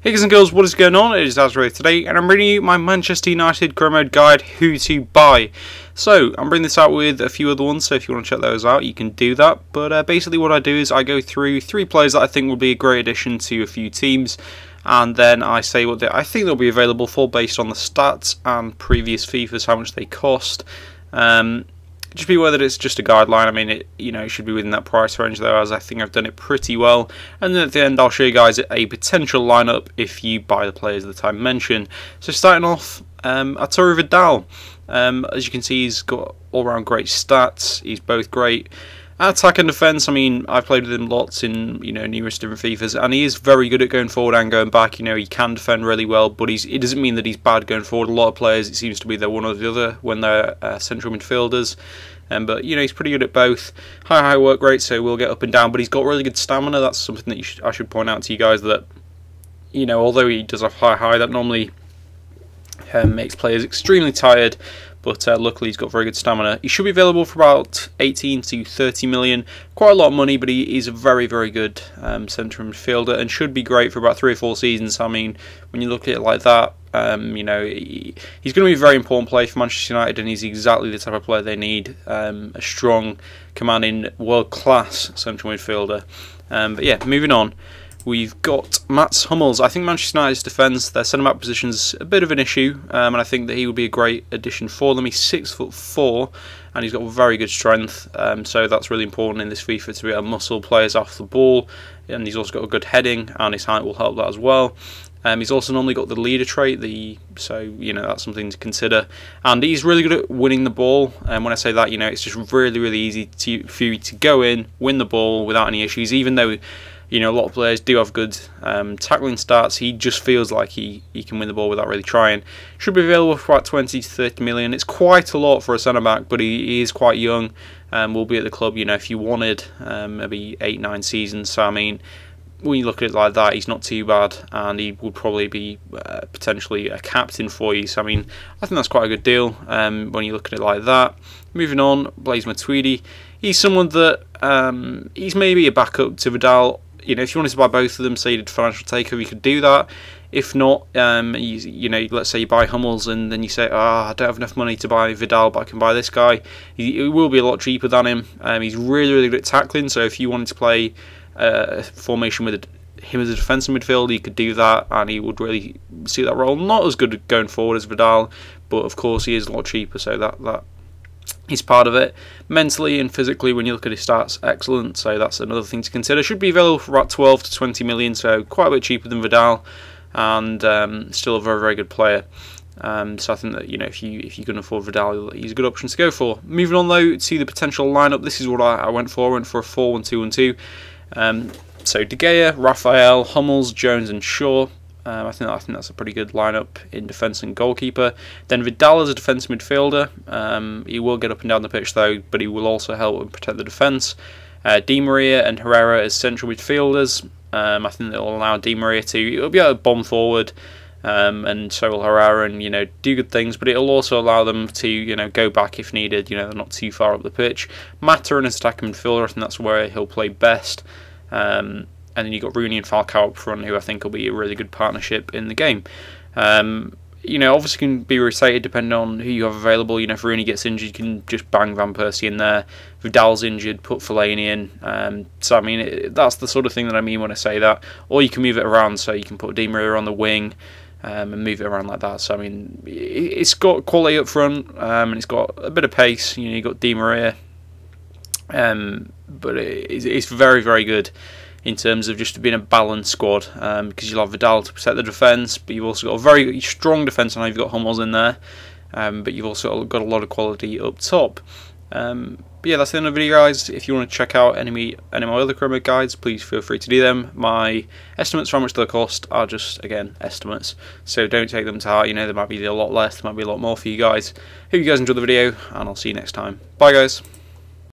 Hey guys and girls, what is going on? It is Zazzri today, and I'm bringing you my Manchester United Career Mode guide, who to buy. So, I'm bringing this out with a few other ones, so if you want to check those out, you can do that. But basically what I do is I go through 3 players that I think will be a great addition to a few teams, and then I say what I think they'll be available for based on the stats and previous FIFAs, how much they cost. Just be aware that it's just a guideline. I mean, it should be within that price range though, as I think I've done it pretty well. And then at the end, I'll show you guys a potential lineup if you buy the players that I mentioned. So starting off, Arturo Vidal. As you can see, he's got all-round great stats. He's both great. Attack and defence, I mean, I've played with him lots in numerous different FIFAs, and he is very good at going forward and going back. He can defend really well, but it doesn't mean that he's bad going forward. A lot of players, it seems to be they're one or the other when they're central midfielders. But he's pretty good at both. High work rate, so we'll get up and down, but he's got really good stamina. That's something that I should point out to you guys, that although he does have high, that normally makes players extremely tired. But luckily he's got very good stamina. He should be available for about 18 to 30 million. Quite a lot of money, but he is a very, very good central midfielder and should be great for about 3 or 4 seasons. I mean, when you look at it like that, he's going to be a very important player for Manchester United, and he's exactly the type of player they need. A strong, commanding, world-class central midfielder. But yeah, moving on. We've got Mats Hummels. I think Manchester United's defence, their centre-back position's a bit of an issue, and I think that he would be a great addition for them. He's 6'4", and he's got very good strength, so that's really important in this FIFA to be able to muscle players off the ball, and he's also got a good heading, and his height will help that as well. He's also normally got the leader trait, so that's something to consider. And he's really good at winning the ball. And when I say that, it's just really, really easy for you to go in, win the ball without any issues. Even though a lot of players do have good tackling stats, he just feels like he can win the ball without really trying. Should be available for about 20 to 30 million. It's quite a lot for a centre back, but he is quite young. Will be at the club, if you wanted, maybe 8-9 seasons. So I mean, when you look at it like that, he's not too bad, and he would probably be potentially a captain for you. So I mean, I think that's quite a good deal when you look at it like that. Moving on, Blaise Matuidi. He's someone that he's maybe a backup to Vidal. If you wanted to buy both of them, say you did financial takeover, you could do that. If not, let's say you buy Hummels and then you say, I don't have enough money to buy Vidal, but I can buy this guy. He will be a lot cheaper than him. He's really, really good at tackling, so if you wanted to play a formation with him as a defensive midfielder, you could do that, and he would really see that role. Not as good going forward as Vidal, but of course he is a lot cheaper, so that he's part of it. Mentally and physically, when you look at his stats, excellent, so that's another thing to consider. Should be available for about 12 to 20 million, so quite a bit cheaper than Vidal, and still a very, very good player. So I think that if you can afford Vidal, he's a good option to go for. Moving on though to the potential lineup, this is what I went for. I went for a 4-1-2-1-2. So De Gea, Raphael, Hummels, Jones and Shaw. I think that's a pretty good lineup in defence and goalkeeper. Then Vidal as a defensive midfielder. He will get up and down the pitch though, but he will also help and protect the defence. Di Maria and Herrera as central midfielders. I think that will allow Di Maria to be able to bomb forward, and so will Herrera, and do good things. But it'll also allow them to go back if needed. They're not too far up the pitch. Mata as attacking midfielder. I think that's where he'll play best. And then you've got Rooney and Falcao up front, who I think will be a really good partnership in the game. Obviously can be rotated depending on who you have available. If Rooney gets injured, you can just bang Van Persie in there. If Vidal's injured, put Fellaini in. So I mean, that's the sort of thing that I mean when I say that. Or you can move it around, so you can put Di Maria on the wing and move it around like that. So I mean, it's got quality up front, and it's got a bit of pace. You've got Di Maria, but it's very, very good in terms of just being a balanced squad, because you'll have Vidal to protect the defence, but you've also got a very strong defence. I know you've got Hummels in there, but you've also got a lot of quality up top. But yeah, that's the end of the video, guys. If you want to check out any of my other Career Mode guides, please feel free to do them. My estimates for how much they'll cost are just, again, estimates, so don't take them to heart. There might be a lot less, there might be a lot more for you guys. Hope you guys enjoyed the video, and I'll see you next time. Bye, guys.